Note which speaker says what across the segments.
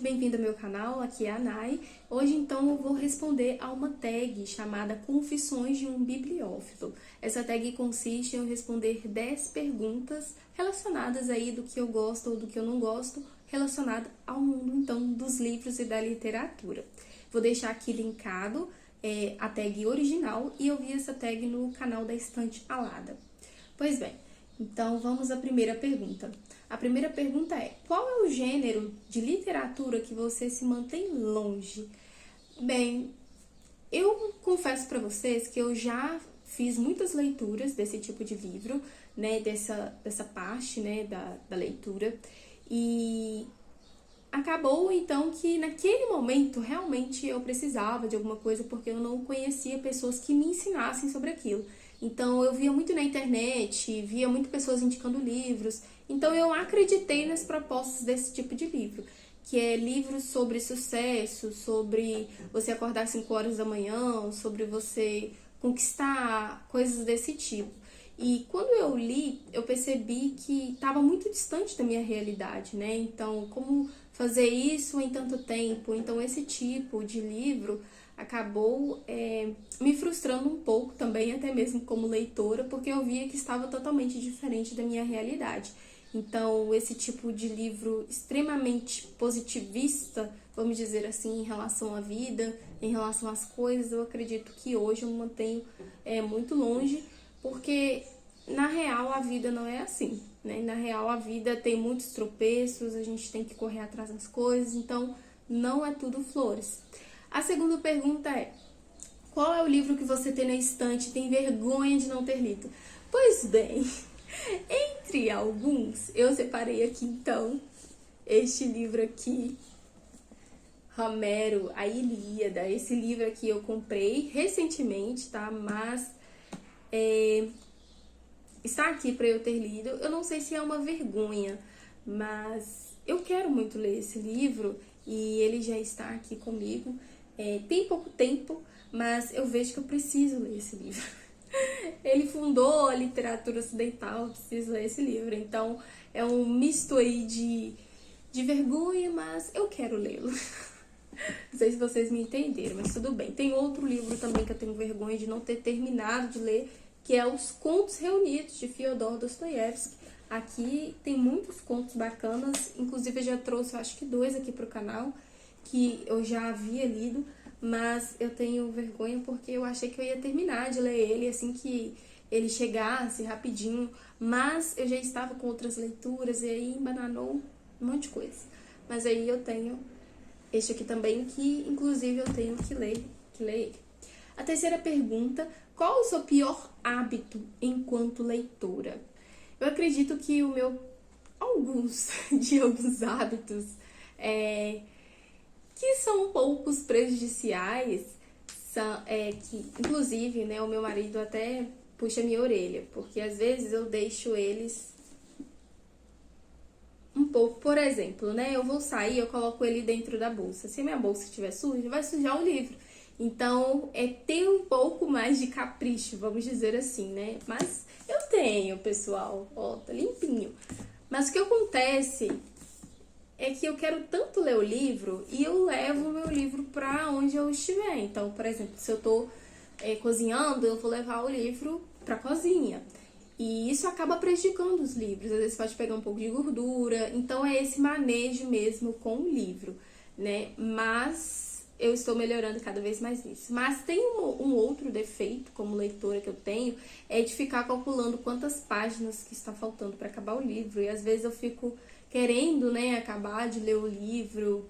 Speaker 1: bem-vindo ao meu canal, aqui é a Nai. Hoje então eu vou responder a uma tag chamada Confissões de um Bibliófilo. Essa tag consiste em eu responder 10 perguntas relacionadas aí do que eu gosto ou do que eu não gosto, relacionado ao mundo então dos livros e da literatura. Vou deixar aqui linkado a tag original e eu vi essa tag no canal da Estante Alada. Pois bem, então vamos à primeira pergunta. A primeira pergunta é: qual é o gênero de literatura que você se mantém longe? Bem, eu confesso para vocês que eu já fiz muitas leituras desse tipo de livro, né, dessa parte, né, da leitura, e acabou então que naquele momento realmente eu precisava de alguma coisa porque eu não conhecia pessoas que me ensinassem sobre aquilo. Então eu via muito na internet, via muito pessoas indicando livros, então eu acreditei nas propostas desse tipo de livro, que é livros sobre sucesso, sobre você acordar às 5 horas da manhã, sobre você conquistar, coisas desse tipo. E quando eu li, eu percebi que estava muito distante da minha realidade, né? Então, como fazer isso em tanto tempo? Então, esse tipo de livro acabou me frustrando um pouco também, até mesmo como leitora, porque eu via que estava totalmente diferente da minha realidade. Então, esse tipo de livro extremamente positivista, vamos dizer assim, em relação à vida, em relação às coisas, eu acredito que hoje eu me mantenho muito longe, porque na real a vida não é assim, né? Na real a vida tem muitos tropeços, a gente tem que correr atrás das coisas, então não é tudo flores. A segunda pergunta é: qual é o livro que você tem na estante e tem vergonha de não ter lido? Pois bem, entre alguns, eu separei aqui então este livro aqui, Homero, a Ilíada. Esse livro aqui eu comprei recentemente, tá? Mas está aqui para eu ter lido. Eu não sei se é uma vergonha, mas eu quero muito ler esse livro e ele já está aqui comigo. Tem pouco tempo, mas eu vejo que eu preciso ler esse livro. Ele fundou a literatura ocidental, eu preciso ler esse livro. Então é um misto aí de vergonha, mas eu quero lê-lo. Não sei se vocês me entenderam, mas tudo bem. Tem outro livro também que eu tenho vergonha de não ter terminado de ler, que é Os Contos Reunidos, de Fyodor Dostoiévski. Aqui tem muitos contos bacanas, inclusive eu já trouxe, acho que 2 aqui pro canal, que eu já havia lido, mas eu tenho vergonha porque eu achei que eu ia terminar de ler ele assim que ele chegasse rapidinho, mas eu já estava com outras leituras e aí embananou um monte de coisa. Mas aí eu tenho este aqui também, que inclusive eu tenho que ler ele. A terceira pergunta: qual o seu pior hábito enquanto leitora? Eu acredito que alguns hábitos que são poucos prejudiciais, que inclusive, né, o meu marido até puxa minha orelha, porque às vezes eu deixo eles um pouco. Por exemplo, né, eu vou sair, eu coloco ele dentro da bolsa. Se a minha bolsa estiver suja, vai sujar o livro. Então, ter um pouco mais de capricho, vamos dizer assim, né? Mas eu tenho, pessoal, ó, tá limpinho. Mas o que acontece é que eu quero tanto ler o livro e eu levo o meu livro pra onde eu estiver. Então, por exemplo, se eu tô cozinhando, eu vou levar o livro pra cozinha. E isso acaba prejudicando os livros, às vezes pode pegar um pouco de gordura, então é esse manejo mesmo com o livro, né? Mas eu estou melhorando cada vez mais nisso. Mas tem um outro defeito como leitora que eu tenho, é de ficar calculando quantas páginas que está faltando para acabar o livro. E às vezes eu fico querendo, né, acabar de ler o livro,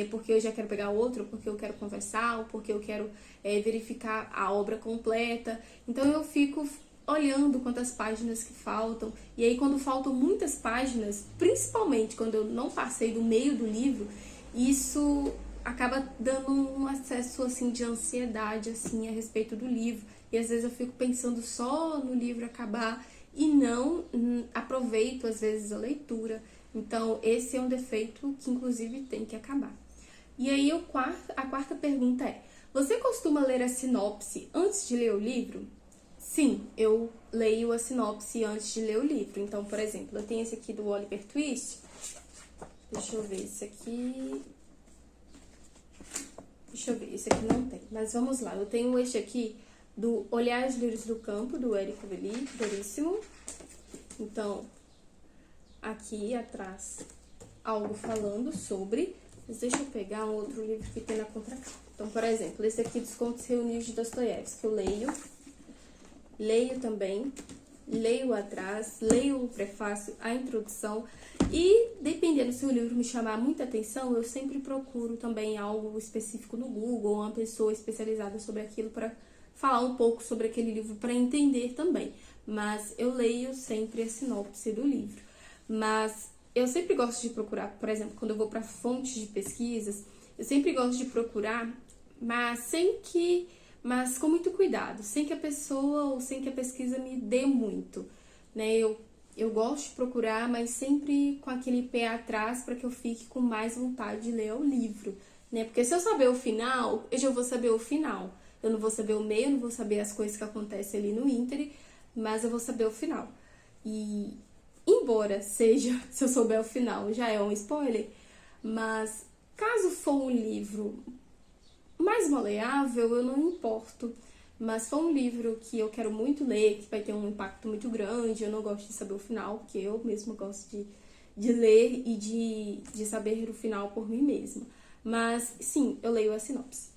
Speaker 1: porque eu já quero pegar outro, porque eu quero conversar, ou porque eu quero verificar a obra completa. Então eu fico olhando quantas páginas que faltam, e aí quando faltam muitas páginas, principalmente quando eu não passei do meio do livro, isso acaba dando um acesso assim de ansiedade assim a respeito do livro, e às vezes eu fico pensando só no livro acabar e não aproveito às vezes a leitura. Então esse é um defeito que inclusive tem que acabar. E aí a quarta pergunta é: você costuma ler a sinopse antes de ler o livro? Sim, eu leio a sinopse antes de ler o livro. Então, por exemplo, eu tenho esse aqui do Oliver Twist. Deixa eu ver, esse aqui... Deixa eu ver, esse aqui não tem. Mas vamos lá, eu tenho este aqui do Olhar os Lírios do Campo, do Érico Veríssimo. Então, aqui atrás, algo falando sobre... Mas deixa eu pegar um outro livro que tem na contracapa. Então, por exemplo, esse aqui dos Contos Reunidos de Dostoiévski, que eu leio também, leio atrás, leio o prefácio, a introdução, e dependendo se o livro me chamar muita atenção, eu sempre procuro também algo específico no Google, uma pessoa especializada sobre aquilo para falar um pouco sobre aquele livro para entender também. Mas eu leio sempre a sinopse do livro. Mas eu sempre gosto de procurar, por exemplo, quando eu vou para fontes de pesquisas, eu sempre gosto de procurar, mas com muito cuidado, sem que a pessoa ou sem que a pesquisa me dê muito, né? Eu gosto de procurar, mas sempre com aquele pé atrás para que eu fique com mais vontade de ler o livro, né? Porque se eu saber o final, eu já vou saber o final. Eu não vou saber o meio, eu não vou saber as coisas que acontecem ali no íntere, mas eu vou saber o final. E embora seja, se eu souber o final, já é um spoiler, mas caso for um livro mais maleável, eu não importo. Mas for um livro que eu quero muito ler, que vai ter um impacto muito grande, eu não gosto de saber o final, porque eu mesma gosto de ler e de saber o final por mim mesma. Mas, sim, eu leio a sinopse.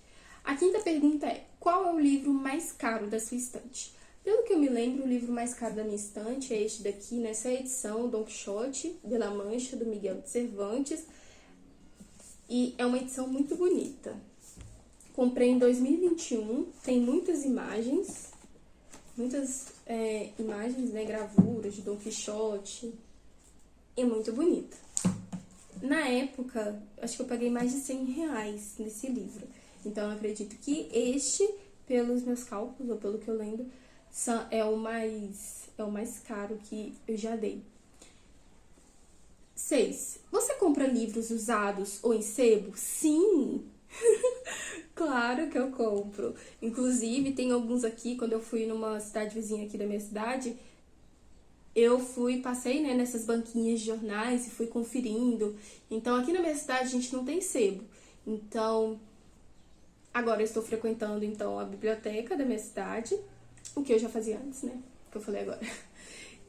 Speaker 1: A quinta pergunta é: qual é o livro mais caro da sua estante? Pelo que eu me lembro, o livro mais caro da minha estante é este daqui, nessa edição, Don Quixote de La Mancha, do Miguel de Cervantes. E é uma edição muito bonita. Comprei em 2021, tem muitas imagens, né, gravuras de Don Quixote. É muito bonita. Na época, acho que eu paguei mais de R$100 nesse livro. Então, eu acredito que este, pelos meus cálculos, ou pelo que eu lembro, é o mais caro que eu já dei. 6. Você compra livros usados ou em sebo? Sim! Claro que eu compro. Inclusive, tem alguns aqui, quando eu fui numa cidade vizinha aqui da minha cidade, passei, né, nessas banquinhas de jornais e fui conferindo. Então, aqui na minha cidade, a gente não tem sebo. Então, agora eu estou frequentando, então, a biblioteca da minha cidade, o que eu já fazia antes, né, que eu falei agora.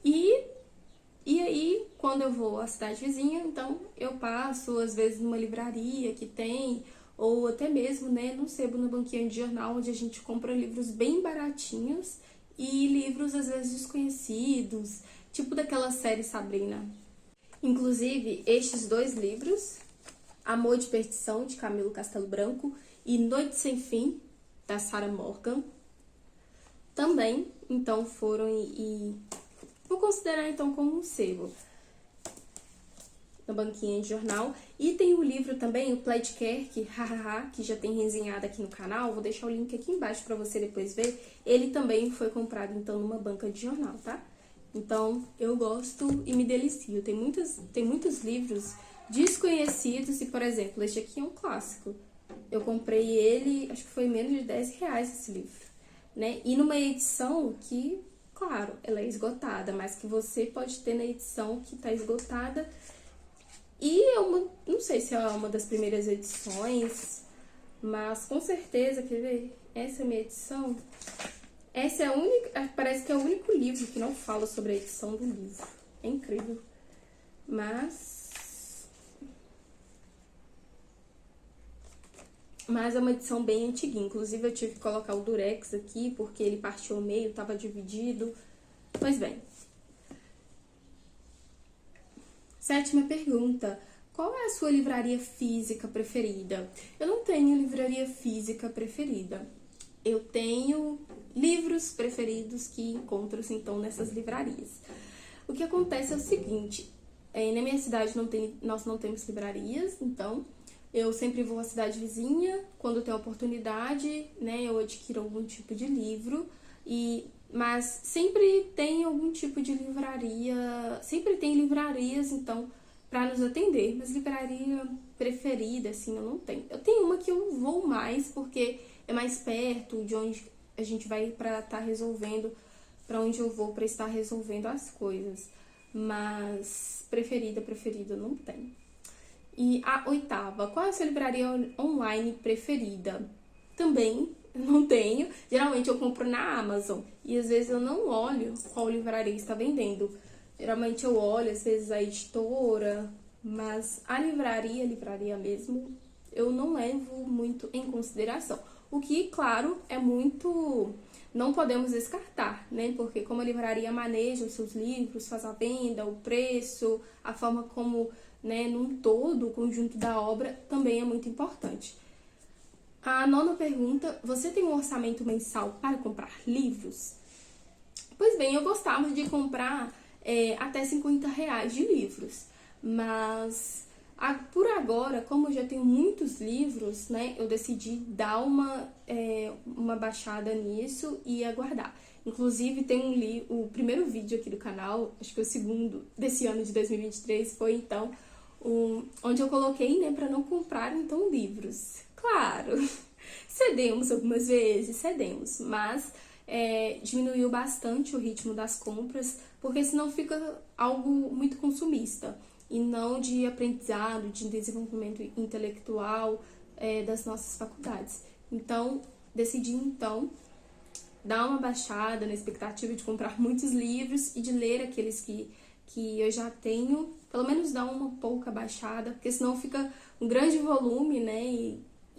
Speaker 1: E aí, quando eu vou à cidade vizinha, então, eu passo, às vezes, numa livraria que tem, ou até mesmo, né, num sebo, no banquinho de jornal, onde a gente compra livros bem baratinhos e livros, às vezes, desconhecidos, tipo daquela série Sabrina. Inclusive, estes dois livros, Amor de Perdição, de Camilo Castelo Branco, e Noite Sem Fim, da Sarah Morgan, também, então, foram e vou considerar, então, como um sebo na banquinha de jornal. E tem o livro também, o Pledcare, que já tem resenhado aqui no canal. Vou deixar o link aqui embaixo para você depois ver. Ele também foi comprado, então, numa banca de jornal, tá? Então, eu gosto e me delicio. Tem muitos livros desconhecidos e, por exemplo, este aqui é um clássico. Eu comprei ele, acho que foi menos de R$10 esse livro, né? E numa edição que, claro, ela é esgotada, mas que você pode ter na edição que tá esgotada. E não sei se é uma das primeiras edições, mas com certeza, quer ver? Essa é a minha edição. Essa é a única, parece que é o único livro que não fala sobre a edição do livro. É incrível. Mas é uma edição bem antiguinha. Inclusive, eu tive que colocar o durex aqui, porque ele partiu ao meio, estava dividido. Pois bem. 7ª pergunta: qual é a sua livraria física preferida? Eu não tenho livraria física preferida. Eu tenho livros preferidos que encontro-se, então, nessas livrarias. O que acontece é o seguinte: na minha cidade nós não temos livrarias, então eu sempre vou à cidade vizinha. Quando tenho oportunidade, né, eu adquiro algum tipo de livro, mas sempre tem algum tipo de livraria, sempre tem livrarias, então, para nos atender. Mas livraria preferida, assim, eu não tenho. Eu tenho uma que eu vou mais, porque é mais perto de onde a gente vai para estar resolvendo, para onde eu vou para estar resolvendo as coisas. Mas preferida eu não tenho. E a 8ª, qual é a sua livraria online preferida? Também não tenho. Geralmente eu compro na Amazon e às vezes eu não olho qual livraria está vendendo. Geralmente eu olho, às vezes a editora, mas a livraria mesmo, eu não levo muito em consideração. O que, claro, é muito... não podemos descartar, né? Porque como a livraria maneja os seus livros, faz a venda, o preço, a forma como, né, num todo, o conjunto da obra, também é muito importante. A 9ª pergunta, você tem um orçamento mensal para comprar livros? Pois bem, eu gostava de comprar até R$ 50 de livros, mas por agora, como eu já tenho muitos livros, né, eu decidi dar uma baixada nisso e aguardar. Inclusive, tem o primeiro vídeo aqui do canal, acho que o segundo desse ano de 2023, foi então onde eu coloquei, né, para não comprar então livros. Claro, cedemos algumas vezes, mas diminuiu bastante o ritmo das compras, porque senão fica algo muito consumista e não de aprendizado, de desenvolvimento intelectual das nossas faculdades. Então, decidi dar uma baixada na expectativa de comprar muitos livros e de ler aqueles que eu já tenho, pelo menos dar uma pouca baixada, porque senão fica um grande volume, né,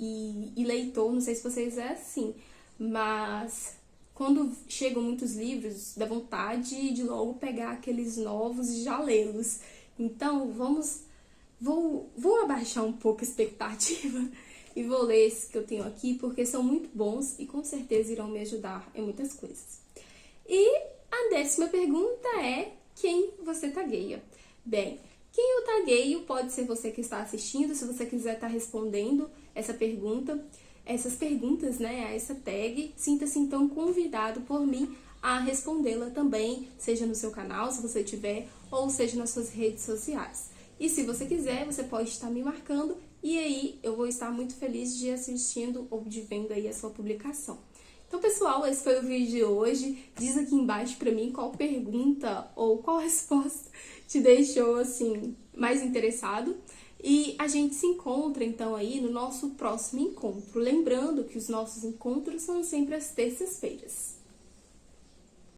Speaker 1: e leitor, não sei se vocês é assim, mas quando chegam muitos livros, dá vontade de logo pegar aqueles novos e já lê-los. Então, vou abaixar um pouco a expectativa e vou ler esses que eu tenho aqui, porque são muito bons e com certeza irão me ajudar em muitas coisas. E a 10ª pergunta é, quem você tagueia? Bem, quem eu tagueio pode ser você que está assistindo, se você quiser estar respondendo essas perguntas, né, a essa tag, sinta-se então convidado por mim a respondê-la também, seja no seu canal, se você tiver, ou seja nas suas redes sociais. E se você quiser, você pode estar me marcando e aí eu vou estar muito feliz de assistindo ou de vendo aí a sua publicação. Então, pessoal, esse foi o vídeo de hoje. Diz aqui embaixo pra mim qual pergunta ou qual resposta te deixou, assim, mais interessado. E a gente se encontra, então, aí no nosso próximo encontro. Lembrando que os nossos encontros são sempre às terças-feiras.